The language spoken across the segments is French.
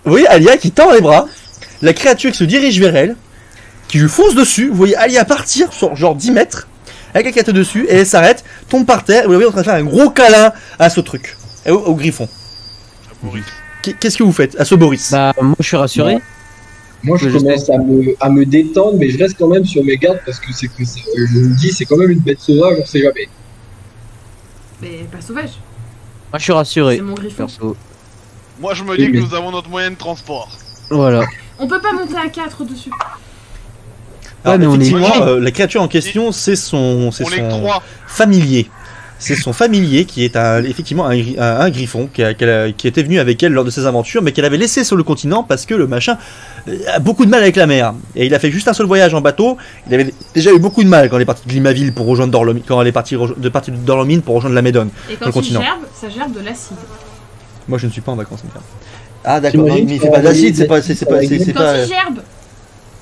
vous voyez Alia qui tend les bras, la créature qui se dirige vers elle, qui lui fonce dessus, vous voyez Alia partir sur genre 10 mètres, avec la tête dessus, et elle s'arrête, tombe par terre, et vous la voyez en train de faire un gros câlin à ce truc, au griffon. Qu'est-ce que vous faites à ce Boris? Bah, moi je suis rassuré. Moi je commence à me détendre, mais je reste quand même sur mes gardes parce que je me dis c'est quand même une bête sauvage, on sait jamais. Mais pas sauvage. Moi je suis rassuré. C'est mon griffon. Perso. Moi je me dis que nous avons notre moyen de transport. Voilà. On peut pas monter à 4 dessus. Alors, mais on est effectivement, la créature en question, c'est son familier. C'est son familier qui est effectivement un griffon qui était venu avec elle lors de ses aventures, mais qu'elle avait laissé sur le continent parce que le machin a beaucoup de mal avec la mer. Et il a fait juste un seul voyage en bateau. Il avait déjà eu beaucoup de mal quand il est parti de Glimaville pour rejoindre Dorlomine, quand elle est partie de Dorlomine pour rejoindre la Médone. Et quand il gerbe, ça gerbe de l'acide. Moi je ne suis pas en vacances. Ah d'accord, mais il fait pas d'acide, c'est pas. Quand il gerbe.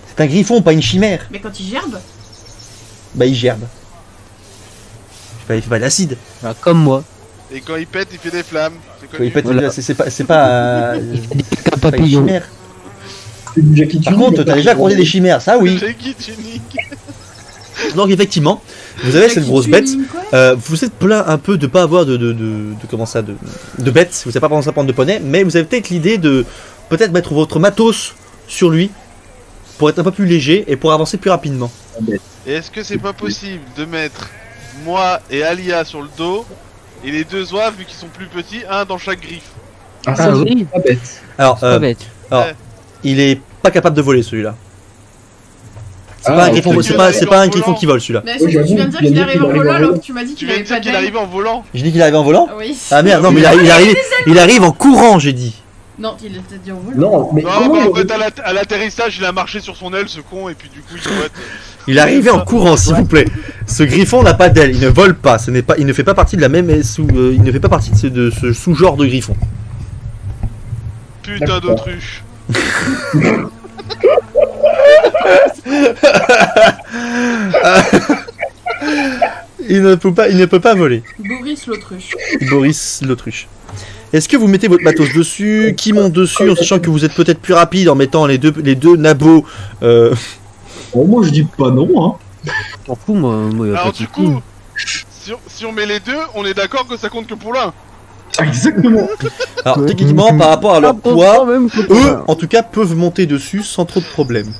C'est un griffon, pas une chimère. Mais quand il gerbe. Bah il gerbe. Il fait pas d'acide. Ah, comme moi. Et quand il pète, il fait des flammes. Quand il pète, voilà. C'est pas une chimère. Par contre, t'as déjà croisé des chimères, ça oui. Donc effectivement, vous avez cette grosse bête. Vous êtes plein un peu de pas avoir de bêtes. Vous n'avez pas pensé à prendre de poney, mais vous avez peut-être l'idée de peut-être mettre votre matos sur lui pour être un peu plus léger et pour avancer plus rapidement. Et est-ce que c'est pas possible de mettre moi et Alia sur le dos et les deux oies vu qu'ils sont plus petits, un dans chaque griffe? Ah oui, pas bête. Alors, il est pas capable de voler celui-là. C'est pas un griffon, c'est pas un griffon qui vole celui-là. Mais tu viens de dire qu'il arrive en volant alors que tu m'as dit qu'il avait pas qu'il arrivait en volant. J'ai dit qu'il arrivait en volant? Oui. Ah merde, non mais il arrive en courant, j'ai dit. Non, il a peut-être dit en volant. Non, mais en fait à l'atterrissage, il a marché sur son aile ce con et puis du coup il est arrivé en courant, s'il vous plaît. Ce griffon n'a pas d'aile, il ne vole pas, il ne fait pas partie de la même il ne fait pas partie de ce sous-genre de griffon. Putain d'autruche. Il ne peut pas voler. Boris l'autruche. Boris l'autruche. Est-ce que vous mettez votre matos dessus? Qui monte dessus en sachant que vous êtes peut-être plus rapide en mettant les deux nabots Oh, moi je dis pas non, hein. T'en fous, moi y a alors pas du coup, si on met les deux, on est d'accord que ça compte que pour l'un. Exactement. Alors techniquement, par rapport à leur poids, eux, en tout cas, peuvent monter dessus sans trop de problèmes.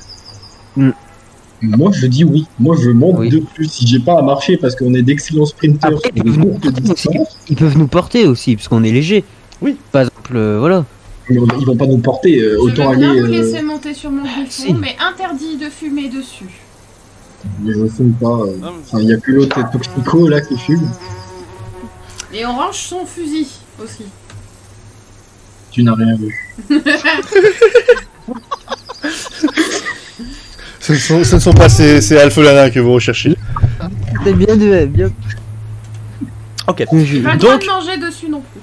Moi je dis oui. Moi je monte de plus si j'ai pas à marcher parce qu'on est d'excellents sprinters. Après, ils peuvent nous porter aussi, parce qu'on est léger. Oui. Par exemple, voilà. Ils vont pas nous porter, autant aller. Je vais bien vous laisser monter sur mon griffon, mais interdit de fumer dessus. Mais je fume pas. Enfin, il y a que l'autre Toxico là qui fume. Et on range son fusil aussi. Tu n'as rien vu. Ce ne sont pas ces alphelins que vous recherchez. C'est bien bien. Ok. Pas le droit de manger dessus non plus.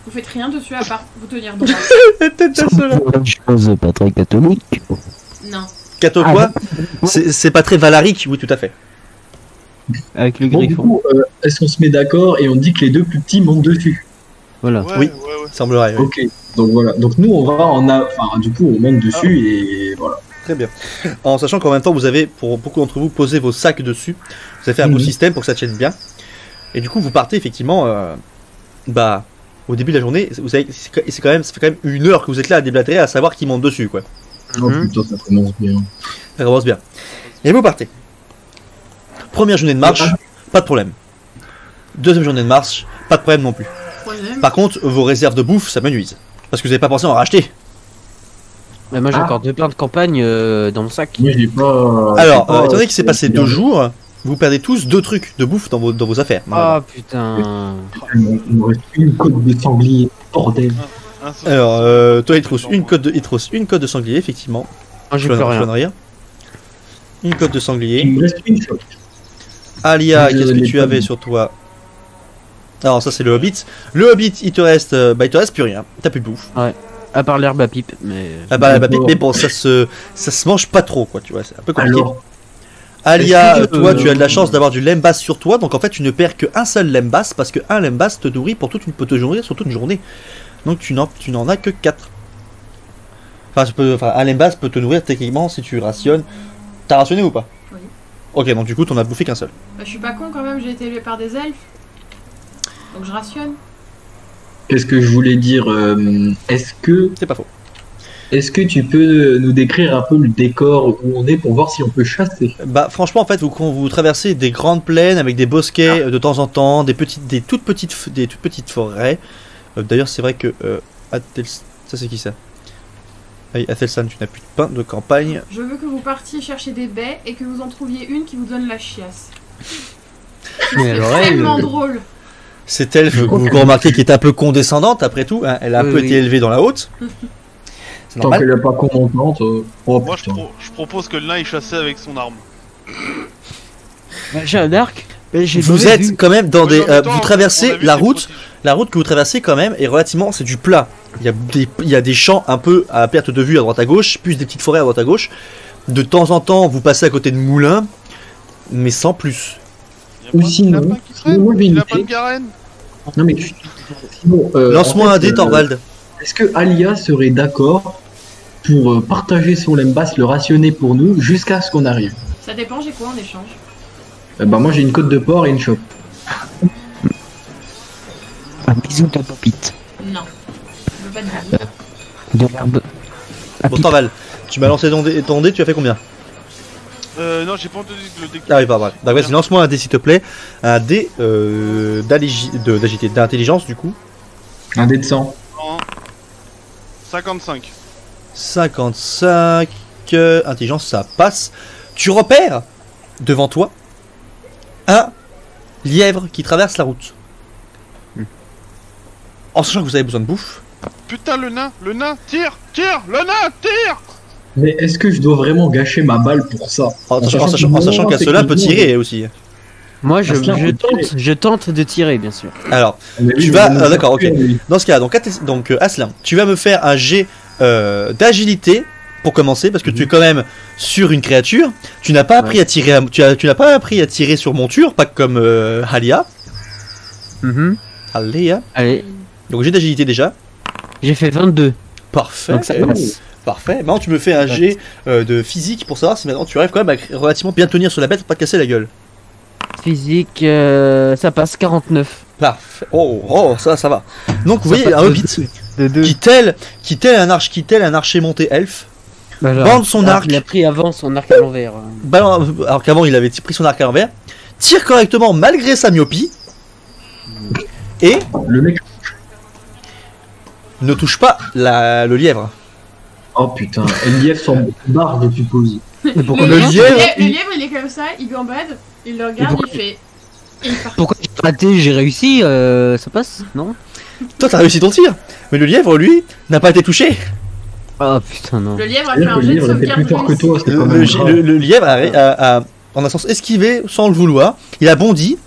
Vous faites rien dessus à part vous tenir droit. Une chose pas très catholique. Non. Catho quoi? C'est pas très valarique, oui tout à fait. Avec le bon, griffon. Du coup, est-ce qu'on se met d'accord et on dit que les deux plus petits montent dessus? Voilà. Oui, semblerait. Oui. Ok, donc voilà. Donc nous on va enfin du coup on monte dessus et voilà. Très bien. En sachant qu'en même temps vous avez, pour beaucoup d'entre vous, posé vos sacs dessus. Vous avez fait un beau système pour que ça tienne bien. Et du coup vous partez effectivement au début de la journée, vous savez, ça fait quand même 1 heure que vous êtes là à déblatérer à savoir qui monte dessus quoi. Oh putain, ça commence bien. Ça commence bien. Et vous partez. Première journée de marche, pas de problème. Deuxième journée de marche, pas de problème non plus. Par contre, vos réserves de bouffe, ça me nuise. Parce que vous n'avez pas pensé à en racheter. Mais moi j'ai encore 2 plans de campagne dans mon sac. Oui, j'ai pas. Alors, étant donné qu'il s'est passé 2 jours, vous perdez tous 2 trucs de bouffe dans vos affaires. Ah putain. Il me reste une côte de sanglier, bordel. Alors, toi, il te une côte de sanglier, effectivement. Ah, j'ai plus rien. Une côte de sanglier. Il me reste une shot. Alia, qu'est-ce que tu avais sur toi? Alors, ça, c'est le Hobbit. Le Hobbit, il te reste plus rien. T'as plus de bouffe. Ouais. À part l'herbe à pipe, mais. Ah bah, l'herbe à pipe, mais bon, ça se mange pas trop, quoi, tu vois, c'est un peu compliqué. Alors, Alia, toi, tu as de la chance d'avoir du lembas sur toi, donc en fait, tu ne perds qu'un seul lembas, parce qu'un lembas te nourrit peut te nourrir sur toute une journée. Donc tu n'en as que 4. Enfin, un lembas peut te nourrir techniquement si tu rationnes. T'as rationné ou pas? Oui. Ok, donc du coup, t'en as bouffé qu'un seul. Bah, je suis pas con quand même, j'ai été élevé par des elfes. Donc je rationne. Qu'est-ce que je voulais dire Est-ce C'est pas faux. que tu peux nous décrire un peu le décor où on est pour voir si on peut chasser? Bah franchement en fait quand vous traversez des grandes plaines avec des bosquets de temps en temps, des toutes petites forêts. D'ailleurs c'est vrai que ça c'est qui ça? Athelstan, tu n'as plus de pain de campagne. Je veux que vous partiez chercher des baies et que vous en trouviez une qui vous donne la chiasse. C'est tellement drôle. C'est elle, vous remarquez, qui est un peu condescendante après tout, hein. Elle a un peu été élevée dans la haute. C'est Tant normal. qu'elle n'est pas contente. Moi je propose que le nain il chassait avec son arme. J'ai un arc. Vous êtes quand même dans Oui, des. en même temps, Vous on traversez a vu la des route. prodiges. La route que vous traversez quand même est relativement. C'est du plat. Il y a des champs un peu à perte de vue à droite à gauche, plus des petites forêts à droite à gauche. De temps en temps, vous passez à côté de moulins, mais sans plus. Ou sinon, moi, j'ai une Il a pas de idée. Garen. Non mais sinon, Lance-moi en fait, un dé, Thorvald. Est-ce que Alia serait d'accord pour partager son lembas, le rationner pour nous jusqu'à ce qu'on arrive? Ça dépend, j'ai quoi en échange? Bah moi j'ai une côte de porc et une chope. Un bisou de popite. Non. Je veux pas de bisous. De l'herbe. Bon, Thorvald, tu m'as lancé ton dé, tu as fait combien? Non, j'ai pas entendu le déclic. Ah oui, pas vrai. D'accord, vas-y, lance-moi un dé s'il te plaît. Un dé d'agilité, d'intelligence du coup. Un dé de sang. 55. 55. Intelligence, ça passe. Tu repères devant toi un lièvre qui traverse la route. En sachant que vous avez besoin de bouffe. Putain, le nain, tire, le nain, tire. Mais est-ce que je dois vraiment gâcher ma balle pour ça? En sachant qu'un seul peut tirer aussi. Moi, Parce je tente de tirer, bien sûr. Alors, Mais oui, tu mais vas. bon, D'accord, ok. oui. Dans ce cas, donc Aslan, tu vas me faire un jet d'agilité pour commencer, parce que tu es quand même sur une créature. Tu n'as pas appris à tirer. Tu n'as pas appris à tirer sur monture, pas comme Halia. Halia. Allez, Donc j'ai d'agilité déjà. j'ai fait 22. Parfait. Donc ça passe. Parfait. Maintenant tu me fais un jet de physique pour savoir si maintenant tu arrives quand même à relativement bien tenir sur la bête pour pas te casser la gueule. Physique, ça passe 49. Parfait. Oh, ça va. Donc vous Ça voyez passe un de- hobbit De 2. qui tel un archer monté elfe, bande son arc. Il a pris avant son arc à l'envers. Alors qu'avant il avait pris son arc à l'envers, tire correctement malgré sa myopie et Le mec. ne touche pas le lièvre. Oh putain, elle lièvre son barre, je suppose. Pourquoi le lièvre, le lièvre, il est comme ça, il gambade, il le regarde, il fait. Et il part. Pourquoi j'ai raté? J'ai réussi, ça passe? Non? Toi t'as réussi ton tir, mais le lièvre lui n'a pas été touché. Oh putain, non. Le lièvre a fait C'est-à-dire que un le jet de livre était sauvegarde plus fort que réussi. toi, c'était quand même grave. Le lièvre en un sens esquivé sans le vouloir, il a bondi,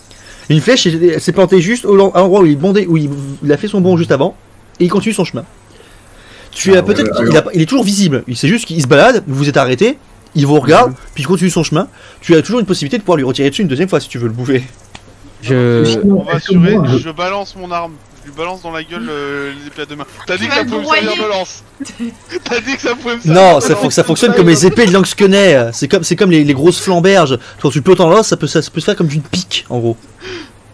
une flèche s'est plantée juste à l'endroit où il bondait, où il a fait son bond juste avant, et il continue son chemin. Tu as peut-être, il est toujours visible, c'est juste qu'il se balade, vous vous êtes arrêté, il vous regarde, puis il continue son chemin. Tu as toujours une possibilité de pouvoir lui retirer dessus une deuxième fois si tu veux le bouffer. On va Est-ce que assurer, moi, je balance mon arme. Je lui balance dans la gueule l'épée à deux mains. T'as dit Tu que ça vas pouvait me broyer. servir de lance. T'as dit que ça pouvait me servir Non, de ça, lance. ça fonctionne comme les épées de Langskenay. C'est comme les grosses flamberges. Quand tu peux en l'os, ça peut se faire comme d'une pique, en gros.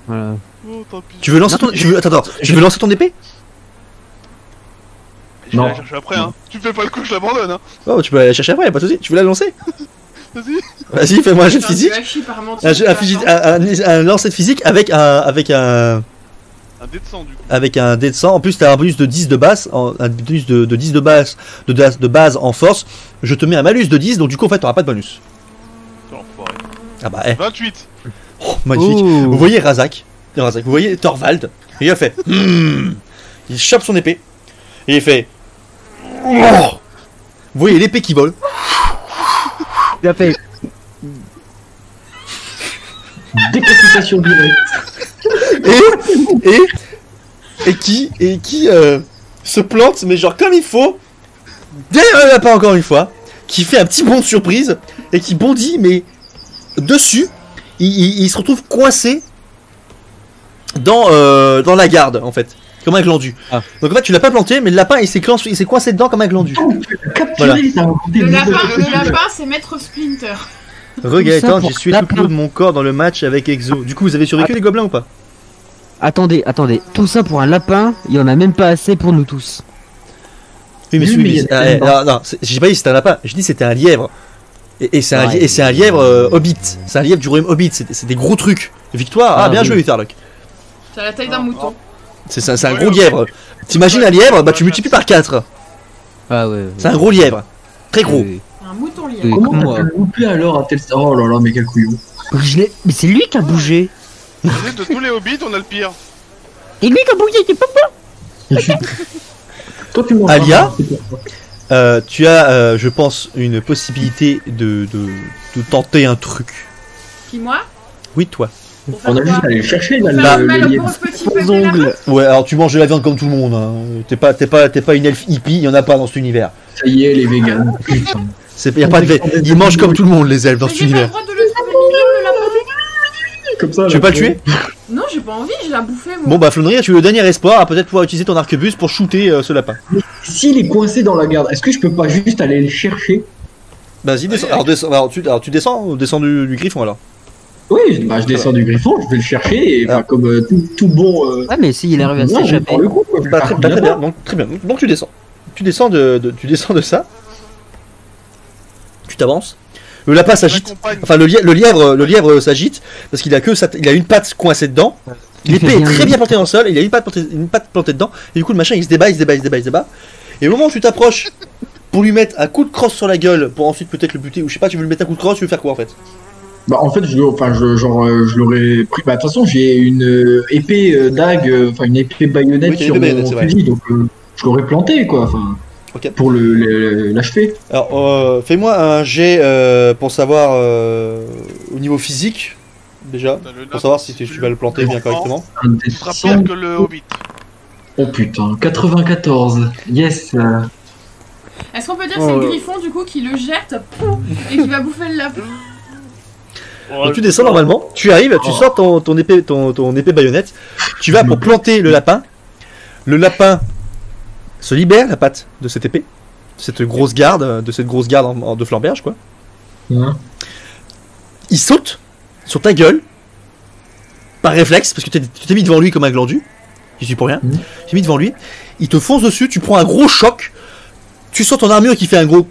Voilà. Oh, tant pis. Tu veux lancer ton, attends, tu veux lancer ton épée? Je vais Non. la chercher après, hein. Tu me fais pas le coup, je l'abandonne, hein. Oh, tu peux aller la chercher après, y'a pas de soucis. Tu veux la lancer? Vas-y. Vas-y, fais-moi un jet de Putain, physique. tu vas chier par mentir, Un lancer de physique avec un Un dé de sang, du coup. avec un dé de 100. En plus, t'as un bonus de 10 de base, un bonus de 10 de base, de base en force. Je te mets un malus de 10, donc du coup, en fait, t'auras pas de bonus. Putain, enfoiré. Ah bah, 28. oh, magnifique. Oh. Vous voyez Razak, vous voyez Thorvald, et il a fait. Il chope son épée, et il fait. Oh. Vous voyez l'épée qui vole. Il a fait. Décapitation directe. et qui se plante, mais genre comme il faut, derrière le lapin encore une fois, qui fait un petit bond de surprise, et qui bondit, mais dessus, il se retrouve coincé dans la garde, en fait, comme un glandu. Ah. Donc en fait, tu l'as pas planté, mais le lapin, il s'est coincé dedans comme un glandu. Voilà. Le lapin, c'est Maître Splinter. Gaëtan, j'ai sué tout le lot de mon corps dans le match avec Exo. Du coup, vous avez survécu les gobelins ou pas? Attendez. Tout ça pour un lapin, il y en a même pas assez pour nous tous. Oui, mais non, j'ai pas dit c'était un lapin, j'ai dit c'était un lièvre. Et c'est un lièvre Hobbit. C'est un lièvre du royaume Hobbit. C'est des gros trucs. Victoire, bien joué, Utherlock. C'est la taille d'un mouton. C'est un gros lièvre. T'imagines un lièvre, bah tu multiplies par 4. Ah ouais. C'est un gros lièvre. Très gros. Un mouton lièvre. Comment t'as pu louper alors à tel... Oh là là, mais quel couillon. Mais c'est lui qui a bougé. De tous les hobbits, on a le pire. Et lui qui a bougé, c'est pas moi. Toi, tu m'en Alia, tu as, je pense, une possibilité de tenter un truc. Qui, moi? Oui, toi. On a juste à aller chercher le lièvre. Ongles. Ouais, alors tu manges de la viande comme tout le monde. Hein. T'es pas une elfe hippie, y en a pas dans cet univers. Ça y est, les végans. Putain. Y a pas de ils mangent comme tout le monde, les elfes, dans cet univers. Pas le droit de le trouver mignon, le lapin. Comme ça, tu veux pas le tuer? Non, j'ai pas envie, je l'ai bouffé moi. Bon bah Flonneria, tu es le dernier espoir à peut-être pouvoir utiliser ton arquebuse pour shooter ce lapin. S'il est coincé dans la garde, est-ce que je peux pas juste aller le chercher? Vas-y, descends. Alors tu descends du griffon alors. Oui, je descends du griffon, je vais le chercher et comme tout bon. Ah mais si il arrive à s'échapper. Très bien. Donc très bien. Donc tu descends. Tu descends de ça. Tu t'avances. Le lapin s'agite. Enfin le lièvre s'agite parce qu'il a il a une patte coincée dedans. L'épée est très bien plantée dans le sol. Il a une patte plantée dedans. Et du coup le machin il se débat. Et au moment où tu t'approches pour lui mettre un coup de crosse sur la gueule pour ensuite peut-être le buter ou je sais pas, tu veux lui mettre un coup de crosse, tu veux faire quoi en fait? Bah en fait je l'aurais pris. Bah de toute façon j'ai une épée dague, enfin une épée baïonnette sur mon fusil, donc je l'aurais planté quoi. Enfin pour l'achever. Alors fais-moi un jet pour savoir au niveau physique déjà, pour savoir si tu vas le planter bien correctement. Ce sera pire que le Hobbit. Oh putain, 94. Yes. Est-ce qu'on peut dire que c'est le griffon du coup qui le jette et qui va bouffer le lapin? Donc tu descends normalement, tu arrives, tu sors ton épée baïonnette, tu vas pour planter le lapin se libère la patte de cette épée, de cette grosse garde de flamberge quoi. Il saute sur ta gueule par réflexe parce que tu t'es mis devant lui comme un glandu, je suis pour rien, tu t'es mis devant lui, il te fonce dessus, tu prends un gros choc, tu sens ton armure qui fait un gros.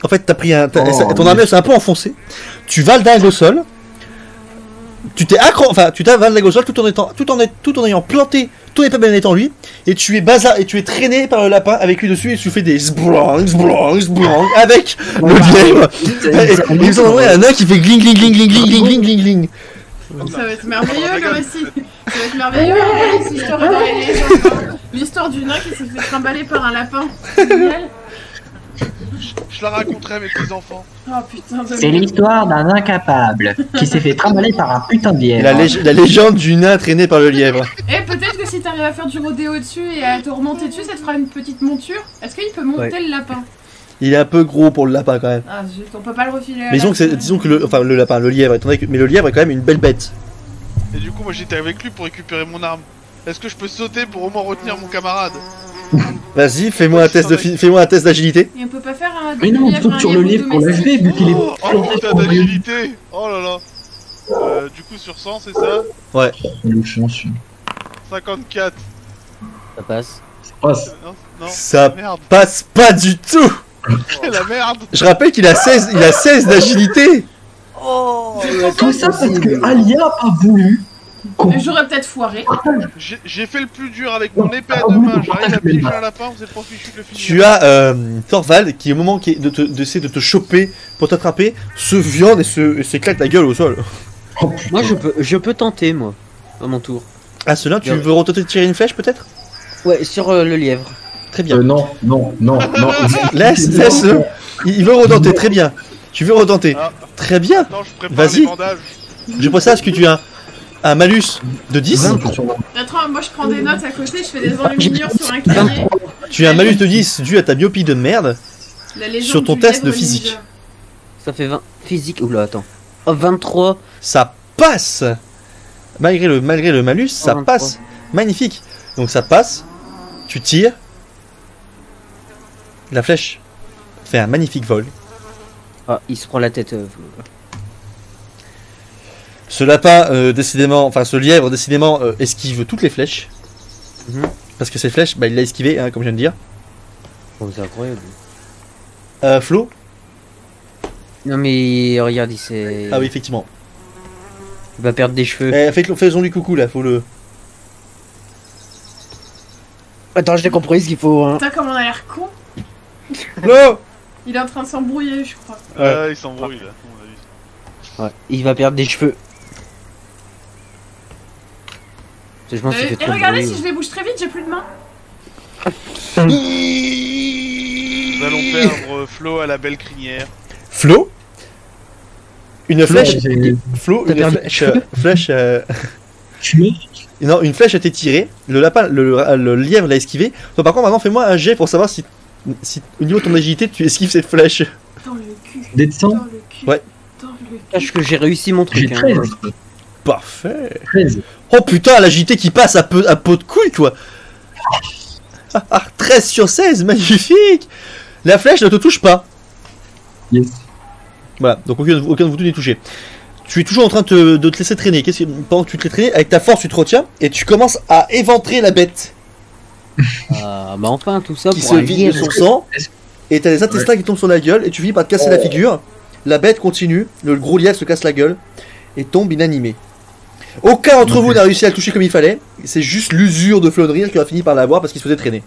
En fait, t'as pris ton armure s'est un peu enfoncée. Tu vas le dingue au sol. Tu t'avales au sol tout en ayant planté ton épée baïonnette en lui. Et tu es traîné par le lapin avec lui dessus et tu fais des zblong avec le lièvre. Et ils ont envoyé un nain qui fait gling gling gling gling gling gling gling gling. Ça va être merveilleux comme récit. Ça va être merveilleux si je te redonne les légendes. L'histoire du nain qui s'est fait trimballer par un lapin. C'est génial. Je la raconterai à mes petits-enfants. Oh putain de... C'est l'histoire d'un incapable qui s'est fait trimballer par un putain de lièvre. La légende du nain traîné par le lièvre. Et peut-être que si t'arrives à faire du rodéo dessus et à te remonter dessus, ça te fera une petite monture. Est-ce qu'il peut monter le lapin? Il est un peu gros pour le lapin quand même. Ah zut, on peut pas le refiler. Mais disons que le lapin, le lièvre, mais le lièvre est quand même une belle bête. Et du coup moi j'étais avec lui pour récupérer mon arme. Est-ce que je peux sauter pour au moins retenir mon camarade? Vas-y, fais-moi un test d'agilité. Et on peut pas faire un... Mais non, saute sur le lièvre pour l'achever vu qu'il est... Oh putain d'agilité. Oh là là. Du coup sur 100 c'est ça? Ouais. 54. Ça passe. Non, ça merde. Passe pas du tout. La merde. Je rappelle qu'il a 16 d'agilité. Oh. Tout ça parce que Alia a pas voulu. J'aurais peut-être foiré. J'ai fait le plus dur avec mon épée à deux mains. J'arrive à piéger un lapin, vous êtes pas fichu de le finir. Tu as Thorvald qui au moment d'essayer de te choper pour t'attraper se viande et s'éclate la gueule au sol. Moi je peux tenter moi à mon tour. Ah cela tu veux retenter de tirer une flèche peut-être? Ouais sur le lièvre. Très bien. Non. Laisse il veut retenter très bien. Tu veux retenter. Très bien. Vas-y. Je précise que tu as un malus de 10. Attends, moi je prends des notes à côté, je fais des enluminures sur un cahier. Tu as un malus de 10 dû à ta myopie de merde sur ton test de physique. Ninja. Ça fait 20. Physique, oula attends. Oh, 23. Ça passe. Malgré le malus, ça 23. passe. Magnifique. Donc ça passe. Tu tires. La flèche fait un magnifique vol. Ah, il se prend la tête. Ce lapin, décidément, enfin ce lièvre, décidément, esquive toutes les flèches. Parce que ces flèches, bah, il l'a esquivé, hein, comme je viens de dire. Oh, c'est incroyable. Flo? Non mais regarde, il s'est... Ah oui, effectivement. Il va perdre des cheveux. Faisons-lui coucou là, faut le... Attends, je l'ai compris ce qu'il faut. Hein. Putain, comme on a l'air con. Flo! Il est en train de s'embrouiller, je crois. Il s'embrouille là, à mon avis. Ouais, il va perdre des cheveux. Je pense qu'il fait trop regardez, bruit, si je les bouge très vite, j'ai plus de main. Nous allons perdre Flo à la belle crinière. Flo? Une flèche... Flo, Flo, une flèche... Non, une flèche a été tirée, le lapin, le lièvre l'a esquivé. Toi par contre maintenant fais-moi un jet pour savoir si au niveau de ton agilité tu esquives cette flèche. Dans le cul. Des de sang. Ouais. Sache que j'ai réussi mon truc. J'ai 13. Parfait. 13. Oh putain, l'agilité qui passe à peau de couille toi. 13 sur 16, magnifique. La flèche ne te touche pas. Yes. Voilà, donc aucun de vous deux n'est touché. Tu es toujours en train de te laisser traîner. Pendant que tu te laisses traîner, avec ta force tu te retiens et tu commences à éventrer la bête. Ah bah enfin tout ça qui pour se un vide de son sang. Et t'as des intestins qui tombent sur la gueule et tu finis par te casser la figure. La bête continue, le gros lièvre se casse la gueule et tombe inanimé. Aucun d'entre vous n'a réussi à le toucher comme il fallait. C'est juste l'usure de Flonrir qui a fini par l'avoir parce qu'il se faisait traîner.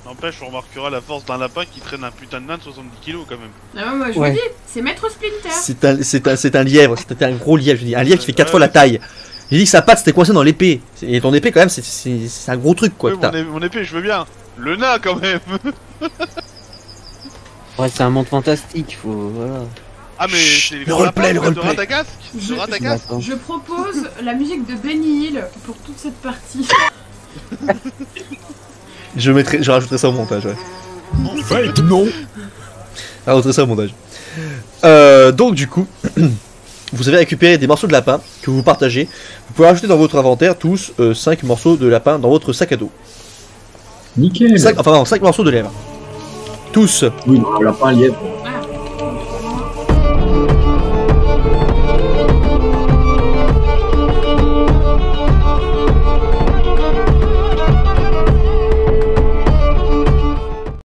N'empêche, on remarquera la force d'un lapin qui traîne un putain de nain de 70 kilos quand même. Ah, moi je vous dis, c'est Maître Splinter. C'est un lièvre, c'était un gros lièvre, je dis. Un lièvre qui fait 4 fois la taille. J'ai dit que sa patte c'était coincé dans l'épée. Et ton épée quand même, c'est un gros truc quoi. Oui, mon épée, je veux bien. Le nain quand même. Ouais, c'est un monde fantastique, faut... Voilà. Ah mais c'est le roleplay, le roleplay. Je propose la musique de Benny Hill pour toute cette partie. Je rajouterai ça au montage, ouais. En fait, non. Je rajouterai ça au montage. Donc du coup, vous avez récupéré des morceaux de lapin que vous partagez. Vous pouvez rajouter dans votre inventaire tous 5 morceaux de lapin dans votre sac à dos. Nickel. 5 morceaux de lèvres. Tous. Oui, non, lapin, lièvre. Ah